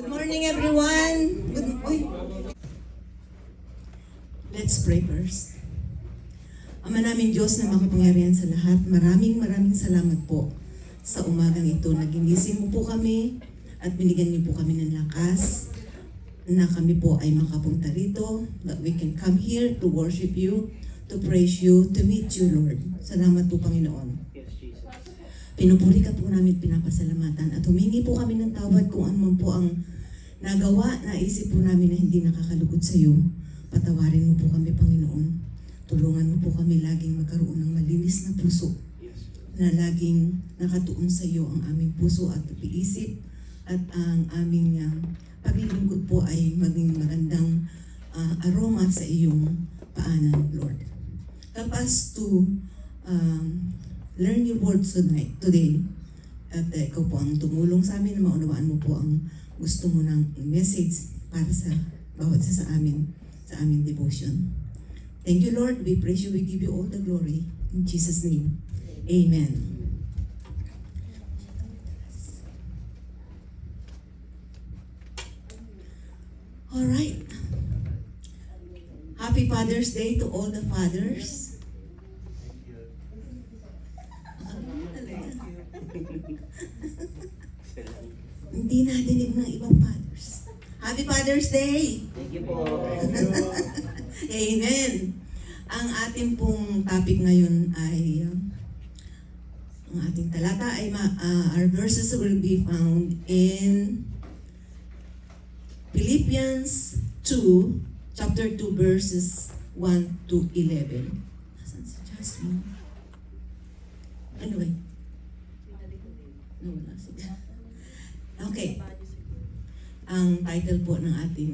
Good morning, everyone. Let's pray first. Ama namin Diyos na makapangyarihan sa lahat, maraming salamat po sa umagang ito. Naginising mo po kami at binigyan niyo po kami ng lakas na kami po ay makapunta rito, that we can come here to worship you, to praise you, to meet you, Lord. Salamat po, Panginoon. Pinupuri ka po namin, pinapasalamatan at humingi po kami ng tawad kung ano man po ang nagawa, naisip po namin na hindi nakakalugod sa iyo. Patawarin mo po kami, Panginoon. Tulungan mo po kami laging magkaroon ng malinis na puso na laging nakatuon sa iyo ang aming puso at isip at ang aming paglilingkod po ay maging magandang aroma sa iyong paanan, Lord. Help us to learn your words today. At ikaw po ang tumulong sa amin na maunawaan mo po ang gusto mo ng message para sa bawat isa sa amin, sa aming devotion. Thank you, Lord. We praise you. We give you all the glory. In Jesus' name, amen. All right. Happy Father's Day to all the fathers. Hindi nadinig ng ibang fathers. Happy Father's Day! Thank you po. Amen. Ang ating pong topic ngayon ay ang ating talata ay our verses will be found in Philippians 2, chapter 2, verses 1 to 11. Nasaan si Jasmine? Anyway. No, wala siya. Okay. Ang title po ng ating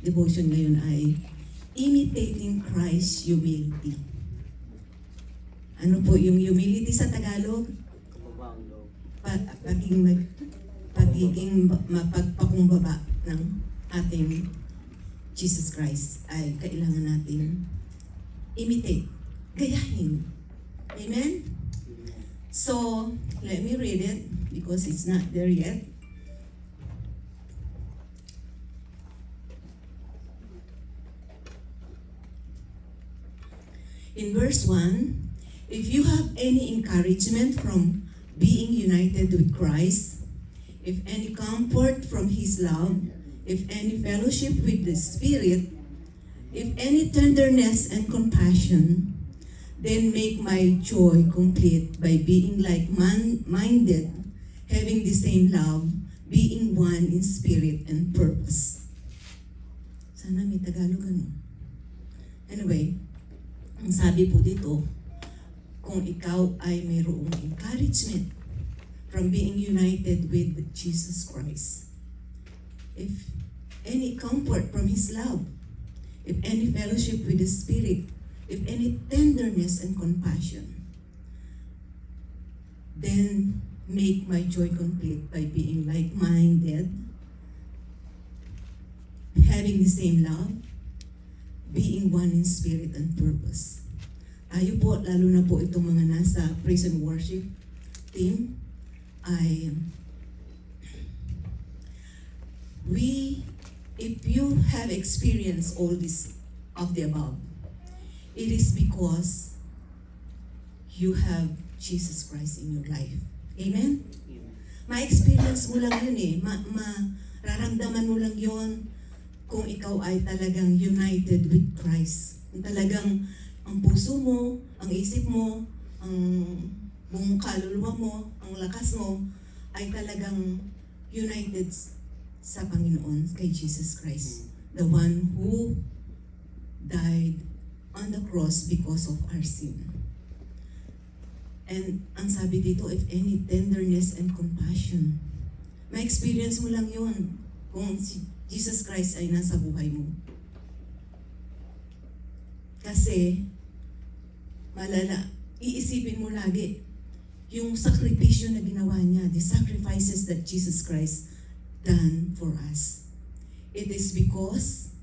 devotion ngayon ay Imitating Christ's Humility. Ano po yung humility sa Tagalog? Pagiging mapagpakumbaba ng ating Jesus Christ ay kailangan natin imitate, gayahin. Amen? So, let me read it because it's not there yet. In verse 1, if you have any encouragement from being united with Christ, if any comfort from His love, if any fellowship with the Spirit, if any tenderness and compassion, then make my joy complete by being like-minded, having the same love, being one in spirit and purpose. Sana may Tagalog ano. Anyway, ang sabi po dito, kung ikaw ay mayroong encouragement from being united with Jesus Christ, if any comfort from His love, if any fellowship with the Spirit, if any tenderness and compassion, then make my joy complete by being like-minded, having the same love, being one in spirit and purpose. Tayo po, lalo na po itong mga nasa praise and worship team, if you have experienced all this of the above, it is because you have Jesus Christ in your life. Amen? Ma-experience mo lang yun eh. Mararamdaman mo lang yun kung ikaw ay talagang united with Christ. Kung talagang ang puso mo, ang isip mo, ang buong kaluluwa mo, ang lakas mo, ay talagang united sa Panginoon, kay Jesus Christ. The one who died on the cross because of our sin. And ang sabi dito, if any tenderness and compassion, ma-experience mo lang yun kung si Jesus Christ ay nasa buhay mo. Kasi, iisipin mo lagi yung sakripisyo na ginawa niya, the sacrifices that Jesus Christ done for us. It is because,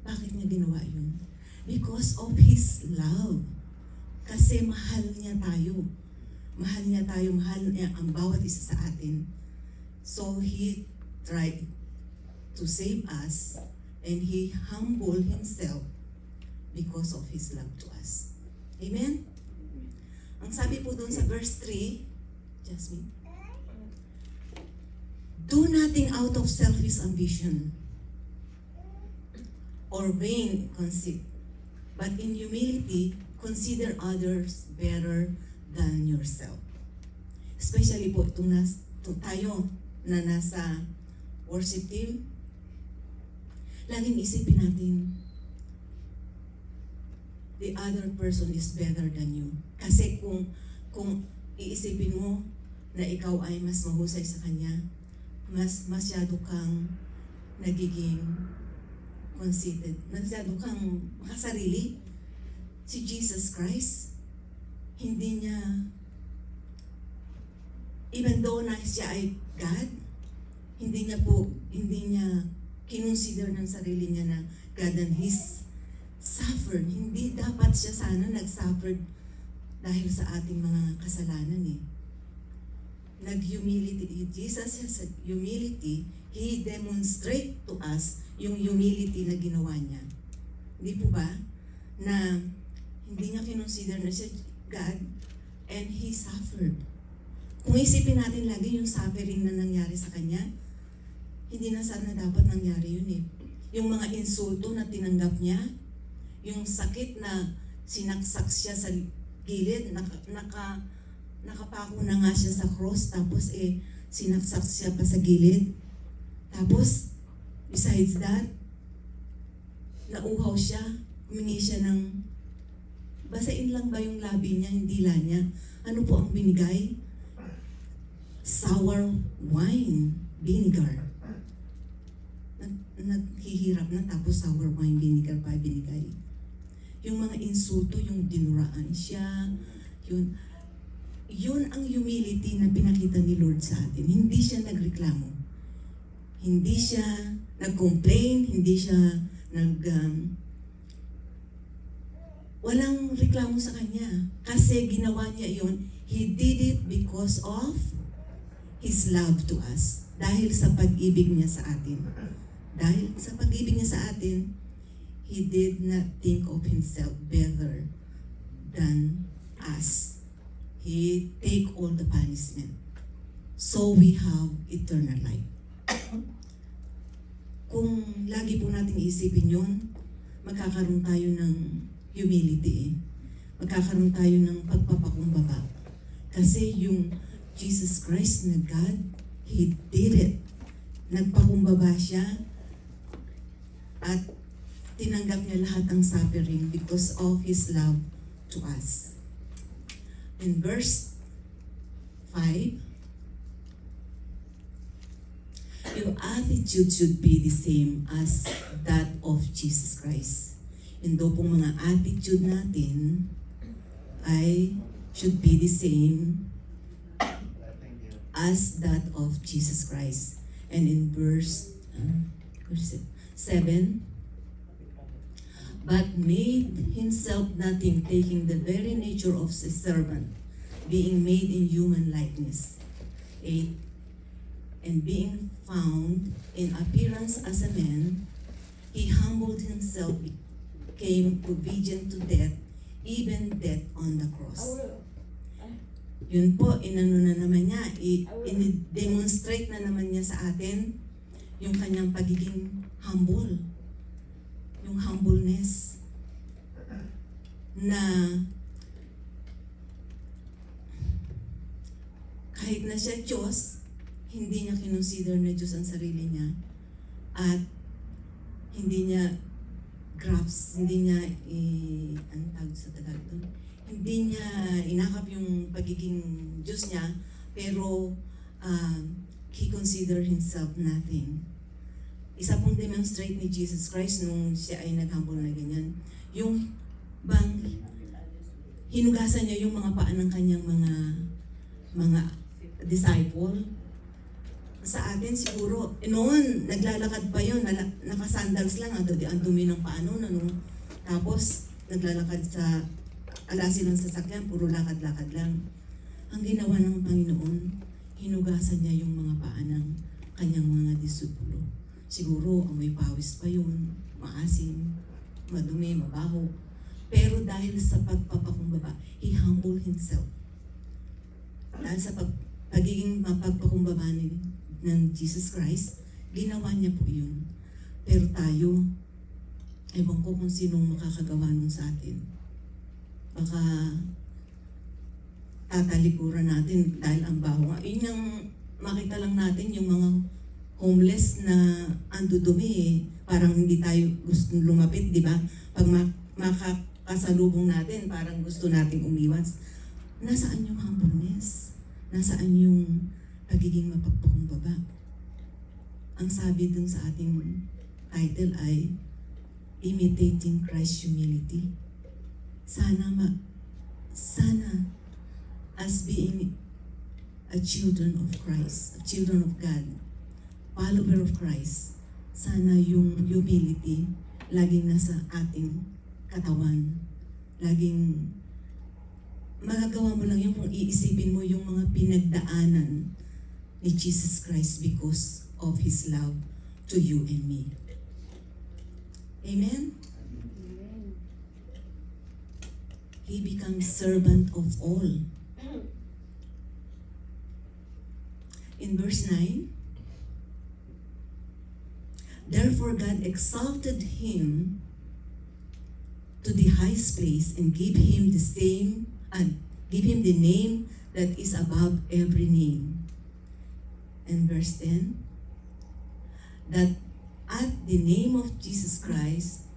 bakit niya ginawa yun? Because of His love. Kasi mahal niya tayo. Mahal niya tayo, mahal niya ang bawat isa sa atin. So He tried to save us, and He humbled Himself because of His love to us. Amen? Ang sabi po doon sa verse 3, Jasmine, do nothing out of selfish ambition or vain conceit, but in humility, consider others better than yourself. Especially po tayo na nasa worship team, laging isipin natin, the other person is better than you. Kasi kung iisipin mo na ikaw ay mas mahusay sa kanya, mas masyado kang nagiging conceited, masyado kang makasarili. Si Jesus Christ, hindi niya, even though na siya ay God, hindi niya kinonsider ng sarili niya na God, and He's suffered. Hindi dapat siya sana nag-suffered dahil sa ating mga kasalanan eh. Nag-humility. Jesus has humility. He demonstrate to us yung humility na ginawa niya. Hindi po ba? Na hindi niya kinonsider na siya God, and He suffered. Kung isipin natin lagi yung suffering na nangyari sa Kanya, hindi na sana dapat nangyari yun eh. Yung mga insulto na tinanggap niya, yung sakit na sinaksak siya sa gilid, nakapako na nga siya sa cross, tapos sinaksak siya pa sa gilid. Tapos, besides that, nauhaw siya, humingi siya ng, basain lang ba yung labi niya, hindi dila niya. Ano po ang binigay? Sour wine, vinegar. Naghihirap na, tapos sour wine, vinegar pa binigay. Yung mga insulto, yung dinuraan siya, yun ang humility na pinakita ni Lord sa atin. Hindi siya nagreklamo. Hindi siya nag-complain, hindi siya walang reklamo sa Kanya. Kasi ginawa niya yun, He did it because of His love to us. Dahil sa pag-ibig niya sa atin. Dahil sa pag-ibig niya sa atin, He did not think of Himself better than us. He take all the punishment. So we have eternal life. Kung lagi po natin isipin yun, magkakaroon tayo ng humility. Magkakaroon tayo ng pagpapakumbaba. Kasi yung Jesus Christ na God, He did it. Nagpakumbaba siya at tinanggap niya lahat ng suffering because of His love to us. In verse 5, your attitude should be the same as that of Jesus Christ. Yung daw pong mga attitude natin ay should be the same as that of Jesus Christ. And in verse 7, but made Himself nothing, taking the very nature of a servant, being made in human likeness. 8, and being found in appearance as a man, He humbled Himself, became obedient to death, even death on the cross. Yun po, inano na naman niya, i-demonstrate na naman niya sa atin yung kanyang pagiging humble. Yung humbleness na kahit na siya Diyos, hindi niya kinonsider na Diyos ang sarili niya at hindi niya grasp, hindi niya anong tawag sa Tagalog doon? Hindi niya inakap yung pagiging Diyos niya, pero He considered Himself nothing. Isa pong demonstrate ni Jesus Christ nung siya ay naghambol na ganyan, yung bang hinugasan niya yung mga paa ng kanyang mga disciple. Sa atin siguro, noon, naglalakad pa yun, nakasandals lang, ang dumi ng paa noon, tapos naglalakad sa alasin ng sasakyan, puro lakad-lakad lang. Ang ginawa ng Panginoon, hinugasan niya yung mga paa ng kanyang mga disipulo. Siguro amoy pawis pa yun, maasim, madumi, mabaho. Pero dahil sa pagpapakumbaba, he humbled himself. Dahil sa pagiging mapagpakumbaba ng Jesus Christ, ginawa niya po yun. Pero tayo, ewan ko kung sinong makakagawa nun sa atin. Baka tatalikuran natin dahil ang baho nga. Yun yung makita lang natin yung mga homeless na andudumi eh. Parang hindi tayo gusto lumapit, di ba? Pag makakasalubong natin, parang gusto nating umiwas. Nasaan yung humbleness? Nasaan yung pagiging mapagpakumbaba? Ang sabi dun sa ating title ay Imitating Christ's Humility. Sana as being a children of Christ, a children of God, follower of Christ, sana yung humility laging nasa ating katawan. Laging magagawa mo lang yung kung iisipin mo yung mga pinagdaanan ni Jesus Christ because of His love to you and me. Amen? He becomes servant of all. In verse 9, therefore God exalted him to the highest place and gave him the name that is above every name. And verse 10, that at the name of Jesus Christ,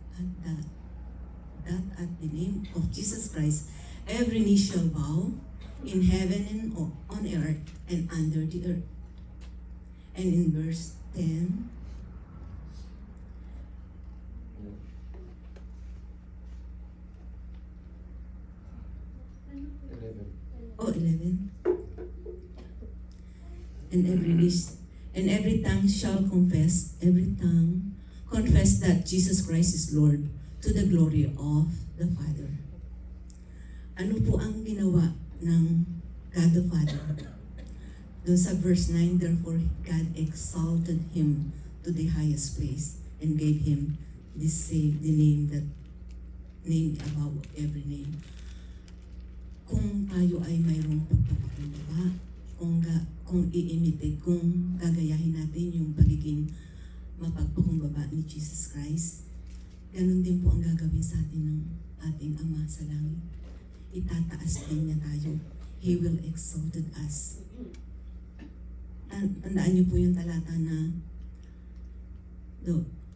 at the name of Jesus Christ, every knee shall bow in heaven and on earth and under the earth. And in verse 10, Oh, 11. And every tongue shall confess, that Jesus Christ is Lord, to the glory of the Father. Ano po ang ginawa ng God the Father? Doon sa verse 9, therefore God exalted him to the highest place and gave him the name that name above every name. Kung tayo ay mayroong pagpapakumbaba, kung i-imitate, kung gagayahin natin yung pagiging mapagpakumbaba ni Jesus Christ, ganun din po ang gagawin sa atin ng ating Ama sa langit. Itataas din niya tayo. He will exalted us. Tandaan niyo po yung talata na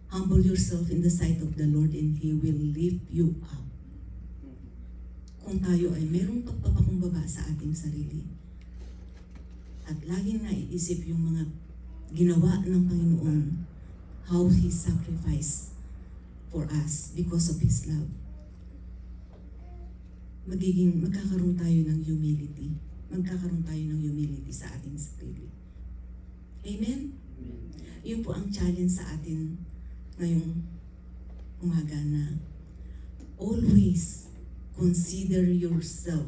humble yourself in the sight of the Lord and He will lift you up. Kung tayo ay mayroong pagpapakumbaba sa ating sarili at laging naiisip yung mga ginawa ng Panginoon, how He sacrificed for us because of His love, magkakaroon tayo ng humility. Magkakaroon tayo ng humility sa ating sarili. Amen? Yun po ang challenge sa atin ngayong umaga na always consider yourself.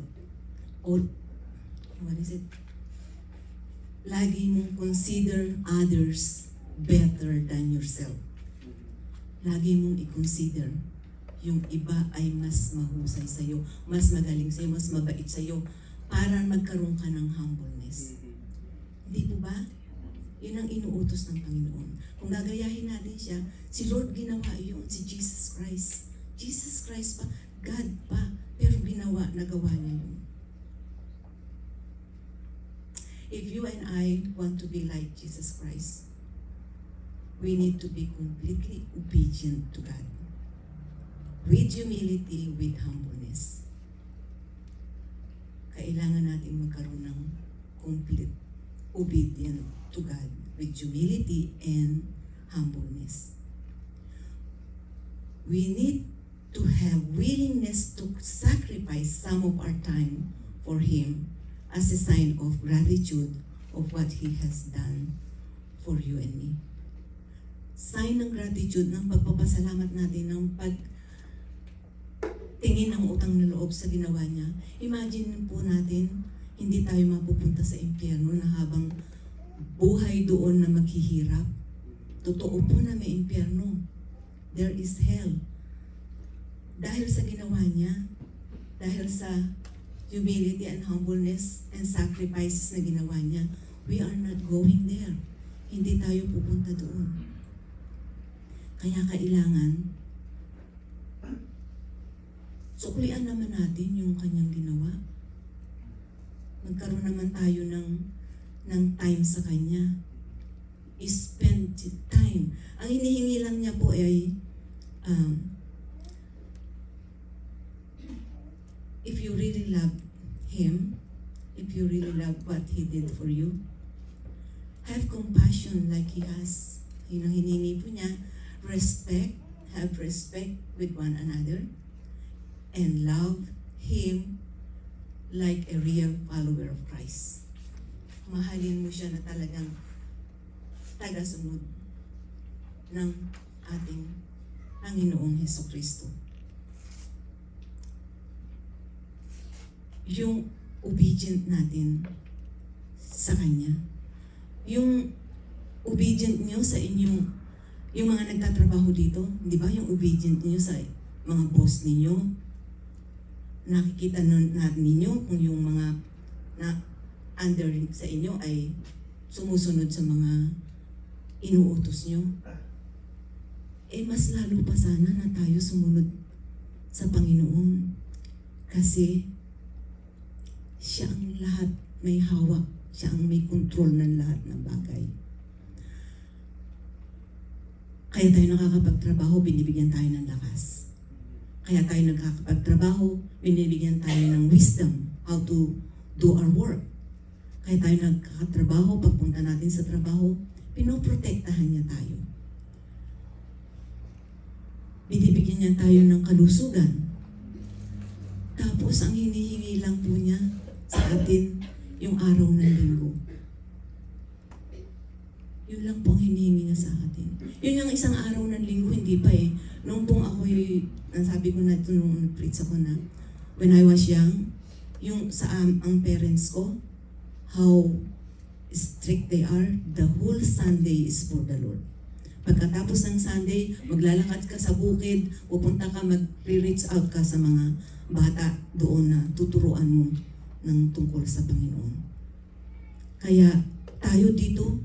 Lagi mong consider others better than yourself. Lagi mong i-consider yung iba ay mas mahusay sa'yo, mas magaling sa'yo, mas mabait sa'yo, para magkaroon ka ng humbleness. Hindi po ba? Yun ang inuutos ng Panginoon. Kung gagayahin natin siya, si Lord ginawa yun, si Jesus Christ. Jesus Christ pa, God pa, pero nagawa niya yun. If you and I want to be like Jesus Christ, we need to be completely obedient to God. With humility, with humbleness. Kailangan natin magkaroon ng complete obedient to God with humility and humbleness. We need to have willingness to sacrifice some of our time for Him as a sign of gratitude of what He has done for you and me. Sign ng gratitude, ng pagpapasalamat natin, ng pagtingin ng utang na loob sa ginawa niya. Imagine po natin, hindi tayo mapupunta sa impyerno na habang buhay doon na maghihirap. Totoo po na may impyerno. There is hell. Dahil sa ginawa niya, dahil sa humility and humbleness and sacrifices na ginawa niya, we are not going there. Hindi tayo pupunta doon. Kaya kailangan, suklian naman natin yung kanyang ginawa. Magkaroon naman tayo ng time sa kanya. Spend time. Ang hinihingi lang niya po ay if you really love Him, if you really love what He did for you, have compassion like He has. Yun ang hinihingi po niya. Respect, have respect with one another, and love Him like a real follower of Christ. Mahalin mo siya na talagang tagasunod ng ating Panginoong Hesukristo. Yung obedient natin sa Kanya. Yung obedient niyo sa inyong, yung mga nagtatrabaho dito, di ba? Yung obedient niyo sa mga boss ninyo. Nakikita natin ninyo kung yung mga na under sa inyo ay sumusunod sa mga inuutos nyo. Mas lalo pa sana na tayo sumunod sa Panginoon. Kasi siya ang lahat may hawak. Siya ang may control ng lahat ng bagay. Kaya tayo nakakapagtrabaho, binibigyan tayo ng lakas. Kaya tayo nakakapagtrabaho, binibigyan tayo ng wisdom how to do our work. Kaya tayo nagkakatrabaho, pagpunta natin sa trabaho, pinoprotektahan niya tayo. Binibigyan niya tayo ng kalusugan. Tapos ang hinihingi lang po niya sa atin yung araw ng linggo. Yun lang po ang hinihingi niya sa atin. Yun yung isang araw ng linggo, hindi pa eh. Noong pong ako'y, nasabi ko na ito nung nag-preach ako na, when I was young, yung sa ang parents ko, how strict they are, the whole Sunday is for the Lord. Pagkatapos ng Sunday, maglalakad ka sa bukid, pupunta ka, mag-reach out ka sa mga bata doon na tuturuan mo ng tungkol sa Panginoon. Kaya tayo dito,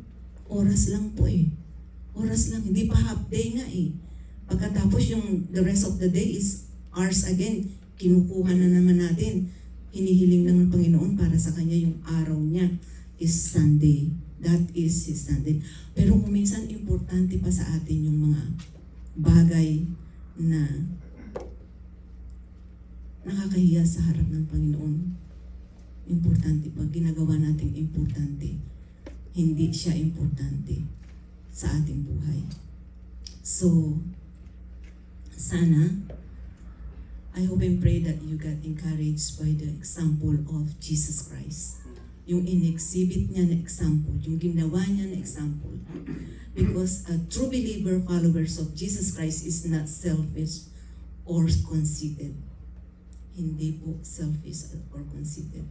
oras lang po eh. Oras lang, hindi pa half day nga eh. Pagkatapos yung the rest of the day is ours again. Kinukuha na naman natin. Hinihiling lang ng Panginoon para sa Kanya yung araw niya is Sunday. That is His Sunday. Pero kung minsan importante pa sa atin yung mga bagay na nakakahiya sa harap ng Panginoon. Importante pa. Ginagawa nating importante. Hindi siya importante sa ating buhay. So, sana, I hope and pray that you got encouraged by the example of Jesus Christ. Yung in-exhibit niya na example, yung ginawa niya na example. Because a true believer, followers of Jesus Christ is not selfish or conceited. Hindi po selfish or conceited.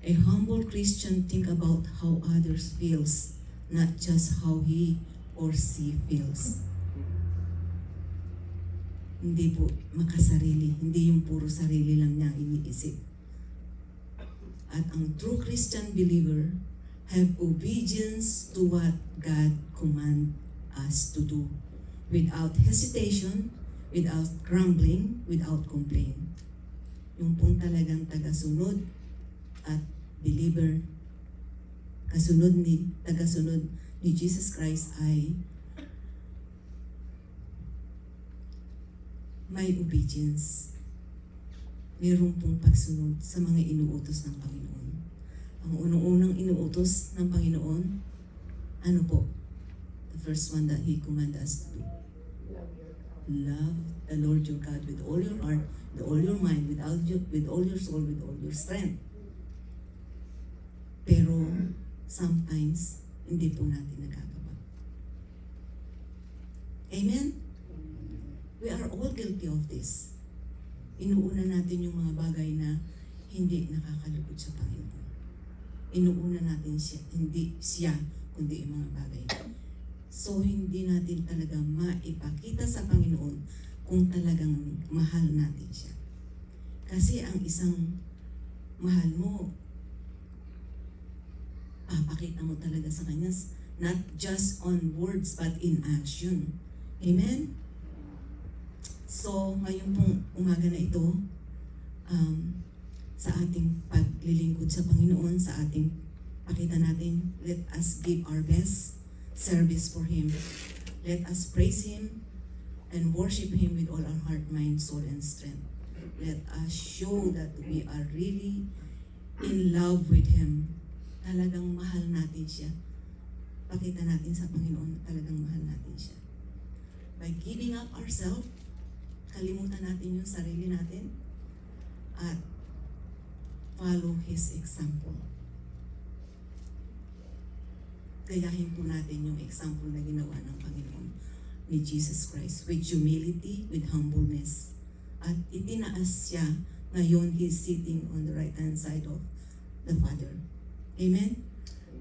A humble Christian think about how others feels, not just how he or she feels. Hindi po makasarili, hindi yung puro sarili lang niya iniisip. At ang true Christian believer have obedience to what God command us to do without hesitation, without grumbling, without complaint. Yung pong talagang tagasunod at believer, tagasunod ni Jesus Christ ay may obedience. Mayroon pong pagsunod sa mga inuutos ng Panginoon. Ang unang-unang inuutos ng Panginoon, ano po? The first one that He commanded us to do. Love the Lord your God with all your heart, with all your mind, with all your soul, with all your strength. Pero sometimes, hindi po natin nagagawa. Amen? We are all guilty of this. Inuuna natin yung mga bagay na hindi nakakalugod sa Panginoon. inuuna natin siya, hindi siya, kundi yung mga bagay. So, hindi natin talaga maipakita sa Panginoon kung talagang mahal natin siya. Kasi ang isang mahal mo, papakita mo talaga sa Kanya, not just on words, but in action. Amen? So, ngayon pong umaga na ito, sa ating paglilingkod sa Panginoon, sa ating pakita natin, let us give our best service for Him. Let us praise Him and worship Him with all our heart, mind, soul, and strength. Let us show that we are really in love with Him. Talagang mahal natin siya. Pakita natin sa Panginoon na talagang mahal natin siya. By giving up ourselves, kalimutan natin yung sarili natin at follow His example. Gayahin po natin yung example na ginawa ng Panginoon ni Jesus Christ with humility, with humbleness. At itinaas siya, ngayon He's sitting on the right hand side of the Father. Amen?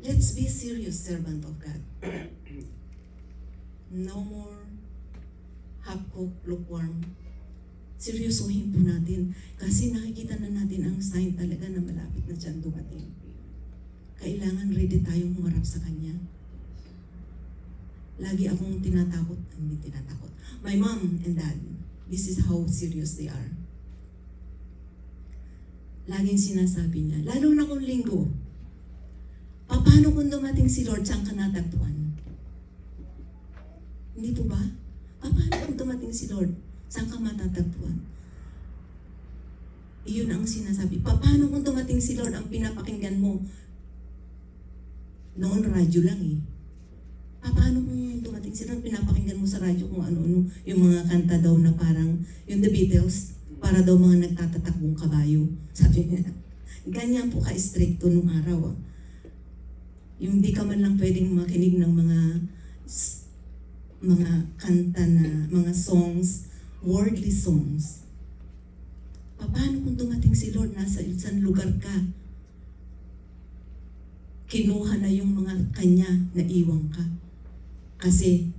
Let's be serious servant of God. No more half-cooked, lukewarm. Seryosohin po natin kasi nakikita na natin ang sign talaga na malapit na siyang dumating. Kailangan ready tayong humarap sa Kanya. Lagi akong tinatakot. My mom and dad, this is how serious they are. Laging sinasabi niya, lalo na kung linggo, paano kung dumating si Lord, saan ka natagpuan? Hindi po ba? Paano kung dumating si Lord, saan ka matatagpuan? Iyon ang sinasabi. Paano kung dumating si Lord, ang pinapakinggan mo? Noon, radyo lang eh. Paano kung dumating si Lord, pinapakinggan mo sa radyo kung ano-ano, yung mga kanta daw na parang, yung The Beatles, para daw mga nagtatatakbong kabayo. Sabi niya, ganyan po ka-stricto nung araw. Yung di ka man lang pwedeng makinig ng mga kanta na, mga songs, worldly songs. Paano kung dumating si Lord, nasa isang lugar ka, kinuha na yung mga Kanya na iwang ka. Kasi,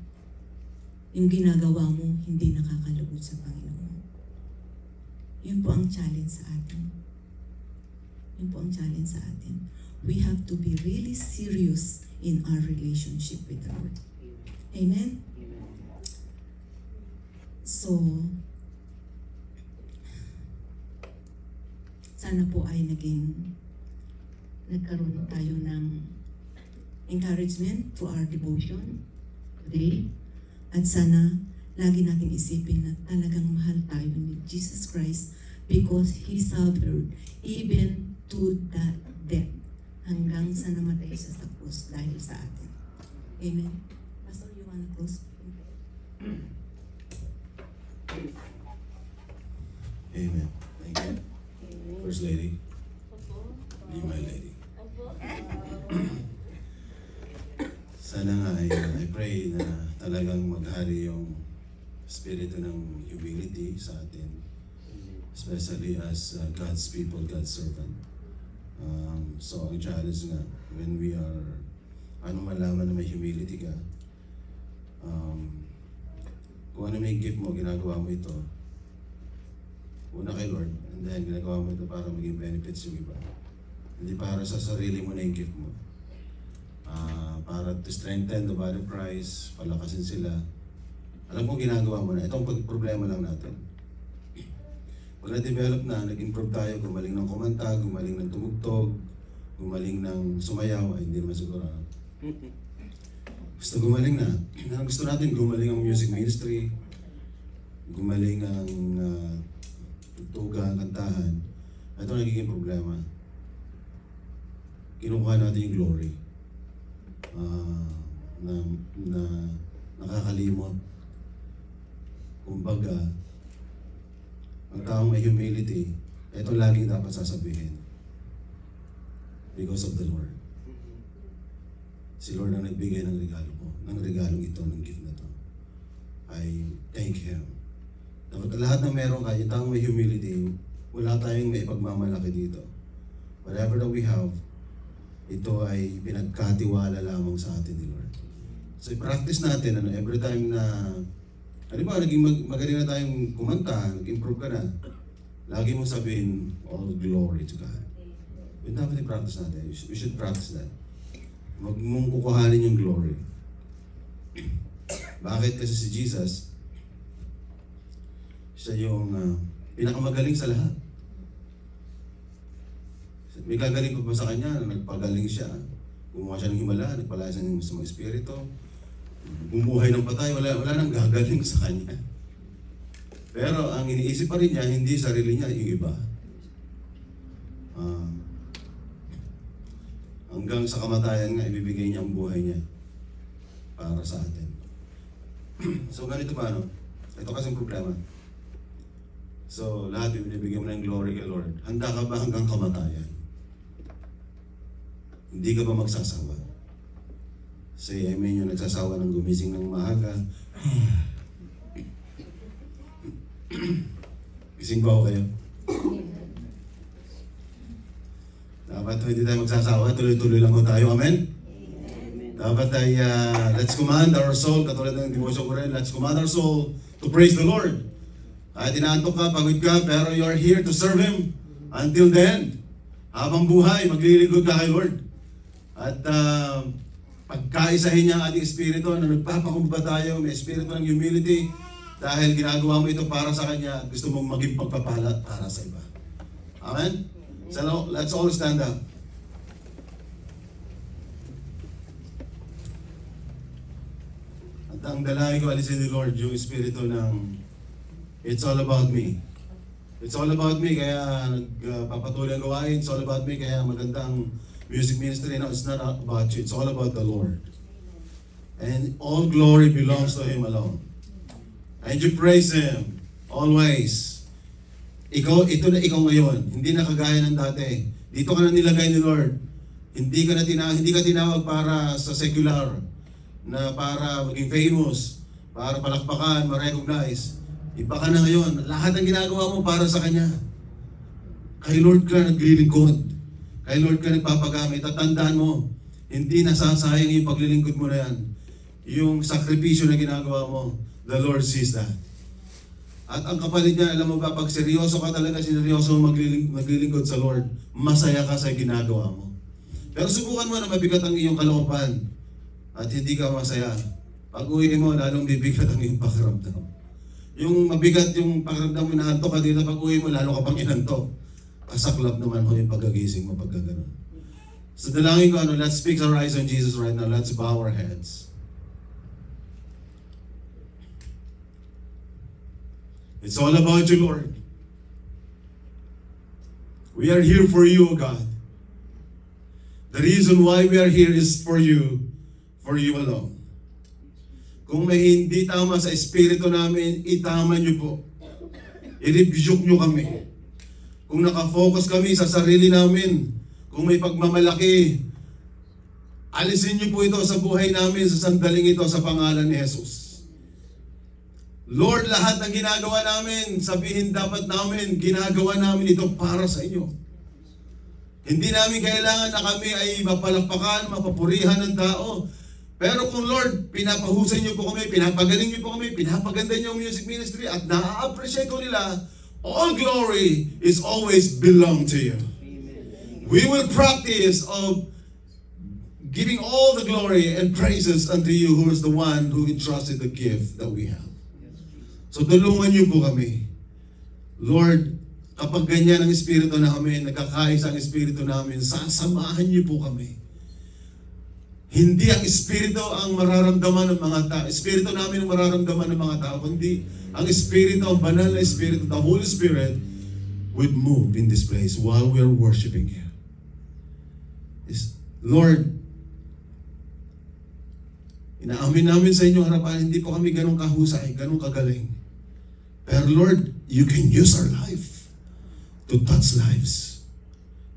yung ginagawa mo, hindi nakakalugod sa Panginoon. Yun po ang challenge sa atin. Yun po ang challenge sa atin. We have to be really serious in our relationship with the Lord. Amen? So, sana po ay nagkaroon tayo ng encouragement to our devotion today. At sana, lagi nating isipin na talagang mahal tayo ni Jesus Christ because He suffered even to that death hanggang sa namatay siya sa krus dahil sa atin. Amen? Pastor, you wanna close? Amen. Thank you. First Lady. Be my lady. Sana nga I pray na talagang maghari yung spirito ng humility sa atin, especially as God's people, God's servant. So ang challenge nga, when we are, malaman na may humility ka, kung ano may gift mo, ginagawa mo ito, una kay Lord, and then ginagawa mo ito para maging benefits yung iba. Hindi para sa sarili mo na yung gift mo. Para to strengthen the body of Christ, palakasin sila. Alam ko ginagawa mo na. Itong problema lang natin. Pag na-develop na, nag-improve tayo, gumaling ng kumanta, gumaling ng tumugtog, gumaling ng sumayaw, ay hindi naman siguro. Gusto gumaling na. Gusto natin gumaling ang music ministry, gumaling ang tugtugan, kantahan. Ito nagiging problema. Kinukuha natin yung glory na nakakalimot. Kumbaga, ang taong may humility, ito lagi dapat sasabihin. Because of the Lord. Si Lord ang nagbigay ng regalo ko, ng regalong ito, ng gift na to. I thank Him. Dapat lahat ng meron ka, yung taong may humility, wala tayong may ipagmamalaki dito. Whatever that we have, ito ay pinagkatiwala lamang sa atin ni Lord. So i-practice natin, every time na, ba, naging magaling na tayong kumanta, nag-improve ka na, lagi mong sabihin, all glory to God. Yun dapat i-practice natin. We should practice that. Huwag mong kukuhanin yung glory. Bakit? Kasi si Jesus, siya yung pinakamagaling sa lahat. May gagaling pa ba sa kanya? Nagpagaling siya. Gumawa siya ng himala, nagpalaya siya ng mga espiritu. Bumuhay ng patay, wala nang gagaling sa kanya. Pero ang iniisip pa rin niya, hindi sarili niya, yung iba. Hanggang sa kamatayan nga, ibibigay niya ang buhay niya para sa atin. So ganito pa, no? Ito kasing problema. So lahat binibigyan mo ng glory kay Lord. Handa ka ba hanggang kamatayan? Hindi ka ba magsasawa? Say amen yung nagsasawa ng gumising ng maaga. Gising ba ako kayo? Dapat hindi tayo magsasawa, tuloy-tuloy lang ho tayo. Amen? Dapat ay, let's command our soul, katulad ng devotion ko rin, let's command our soul to praise the Lord. Kahit inaantok ka, pagod ka, pero you are here to serve Him until the end. Habang buhay, maglilingkod ka kay Lord. At pagkaisahin niya ang ating espiritu, na nagpapakumbaba tayo, may espiritu ng humility, dahil ginagawa mo ito para sa Kanya at gusto mong maging pagpapala para sa iba. Amen? So let's all stand up. Ang dalangin ko, alisin ni Lord yung espiritu ng it's all about me. It's all about me, kaya nagpapatuloy ang gawain. It's all about me, kaya magandang music ministry. No, it's not about you. It's all about the Lord. And all glory belongs to Him alone. And you praise Him always. Ito na ikaw ngayon. Hindi na kagaya ng dati. Dito ka na nilagay ni Lord. Hindi ka tinawag para sa secular, na para maging famous, para palakpakan, ma-recognize. Iba ka na ngayon. Lahat ng ginagawa mo para sa Kanya. Kay Lord ka naglilingkod. Kay Lord ka nagpapagamit. At tandaan mo, hindi nasasayang yung paglilingkod mo na yan. Yung sakripisyo na ginagawa mo, the Lord sees that. At ang kapalit niya, alam mo ba, pag seryoso ka talaga, seryoso maglilingkod sa Lord, masaya ka sa ginagawa mo. Pero subukan mo na mabigat ang iyong kalooban at hindi ka masaya. Pag uwi mo, lalong bibigat ang iyong pakiramdam. Yung mabigat yung pakiramdam mo, inaantok ka dito, pag uwi mo, lalo ka pang inantok. Kasaklap naman ho yung pagkagising mo pag gano'n. So dalangin ko, let's fix our eyes on Jesus right now. Let's bow our heads. It's all about you, Lord. We are here for you, O God. The reason why we are here is for you alone. Kung may hindi tama sa espiritu namin, itama niyo po. I-rebuke niyo kami. Kung nakafocus kami sa sarili namin, kung may pagmamalaki, alisin niyo po ito sa buhay namin sa sandaling ito sa pangalan ni Jesus. Lord, lahat ng ginagawa namin, sabihin dapat namin, ginagawa namin ito para sa inyo. Hindi namin kailangan na kami ay mapalakpakan, mapapurihan ng tao. Pero kung Lord, pinapahusay niyo po kami, pinapagaling niyo po kami, pinapaganda niyo ang music ministry at na-appreciate ko nila, all glory is always belong to you. Amen. We will practice of giving all the glory and praises unto you, who is the one who entrusted the gift that we have. So tulungan niyo po kami. Lord, kapag ganyan ang espiritu namin, nagkakaisa ang espiritu namin, sasamahan niyo po kami. Hindi ang espiritu ang mararamdaman ng mga tao. Espiritu namin ang mararamdaman ng mga tao, kundi ang espiritu, ang banal na espiritu, the Holy Spirit would move in this place while we are worshiping you. Lord, inaamin namin sa inyong harapan, hindi po kami ganun kahusay, ganun kagaling. Pero Lord, you can use our life to touch lives,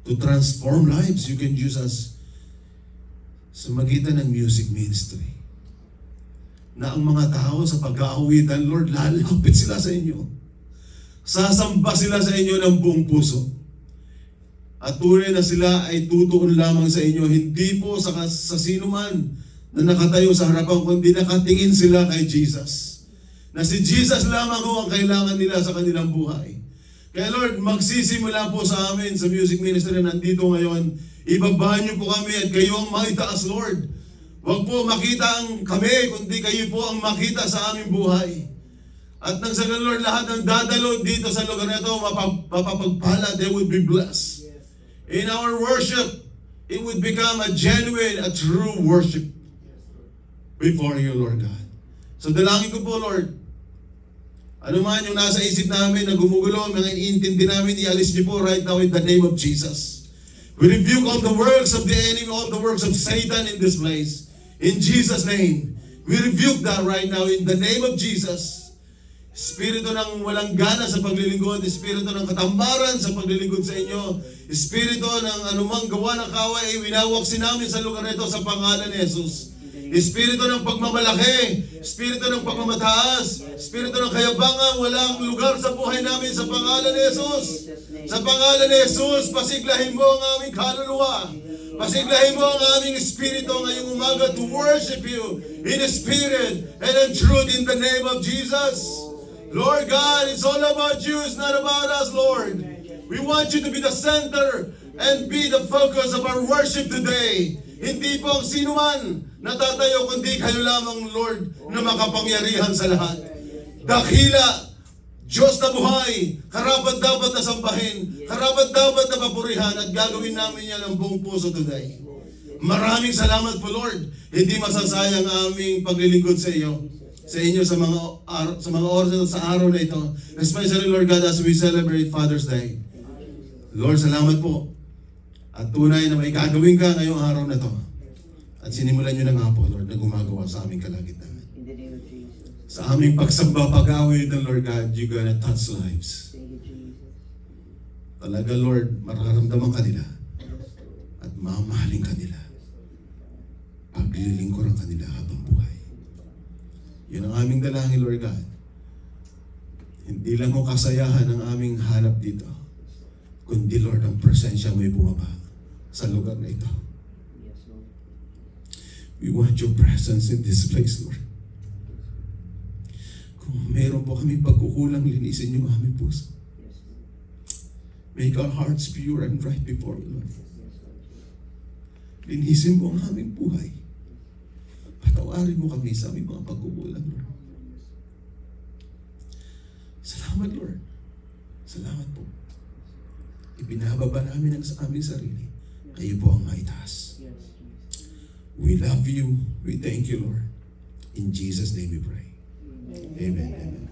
to transform lives. You can use us sa magitan ng music ministry. Na ang mga tao sa pag-aawitan, Lord, lalapit sila sa inyo. Sasamba sila sa inyo ng buong puso. At tunay na sila ay tutuon lamang sa inyo, hindi po sa sino man na nakatayo sa harapan, kundi nakatingin sila kay Jesus. Na si Jesus lamang ho ang kailangan nila sa kanilang buhay. Kaya Lord, magsisimula po sa amin sa music ministry na nandito ngayon. Ibaba niyo po kami at kayo ang maitaas, Lord. Huwag po makita ang kami, kundi kayo po ang makita sa aming buhay. At nang sa Lord, lahat ng dadalo dito sa lugar na ito, mapapagpala, they would be blessed. In our worship, it would become a genuine, a true worship before you, Lord God. So dalangin ko po, Lord, ano man yung nasa isip namin na gumugulo, mga iniintindi namin, ialis niyo po right now in the name of Jesus. We rebuke all the works of the enemy, all the works of Satan in this place. In Jesus' name, we rebuke that right now in the name of Jesus. Espiritu ng walang gana sa paglilingkod, espiritu ng katambaran sa paglilingkod sa inyo, espiritu ng anumang gawa ng kaway, winawaksin namin sa lugar na ito sa pangalan ni Jesus. Espiritu ng pagmamalaki, espiritu ng pagmamataas, espiritu ng kayabangan, walang lugar sa buhay namin sa pangalan ni Jesus. Sa pangalan ni Jesus, pasiglahin mo ang aming kaluluwa. Pasiglahin mo ang aming espiritu ngayong umaga to worship you in spirit and in truth in the name of Jesus. Lord God, it's all about you, it's not about us, Lord. We want you to be the center and be the focus of our worship today. Hindi po ang sino man natatayo, kundi kayo lamang, Lord, na makapangyarihan sa lahat. Dakila, Diyos na buhay, karapat-dapat na sambahin, karapat-dapat na papurihan, at gagawin namin yan ang buong puso today. Maraming salamat po, Lord. Hindi masasayang aming paglilingkod sa iyo, sa inyo sa mga oras sa araw na ito. Especially, Lord God, as we celebrate Father's Day. Lord, salamat po. At tunay na may gagawin ka ngayong araw na to. At sinimulan nyo na nga po, Lord, na gumagawa sa aming kalagitnaan. In the name of Jesus. Sa aming pagsamba, pag-away ng Lord God, you're gonna touch lives. Thank you, Jesus. Talaga, Lord, mararamdaman ka nila. At mamahalin ka nila. Paglilingkuran ka nila habang buhay. Yun ang aming dalangin, Lord God. Hindi lang ho kasayahan ang aming hanap dito, kundi, Lord, ang presensya mo'y bumaba sa lugar na ito. Yes, Lord. We want your presence in this place, Lord. Kung meron po kami pagkukulang, linisin yung aming puso. Yes, Lord. Make our hearts pure and right before you, Lord. Yes, Lord. Linisin mo ang aming buhay. Patawarin mo kami sa aming mga pagkukulang, Lord. Salamat, Lord. Salamat po. Ibinababa namin ang sa aming sarili. Kayo po ang maitaas. Yes, Jesus. We love you. We thank you, Lord. In Jesus' name we pray. Amen. Amen. Amen.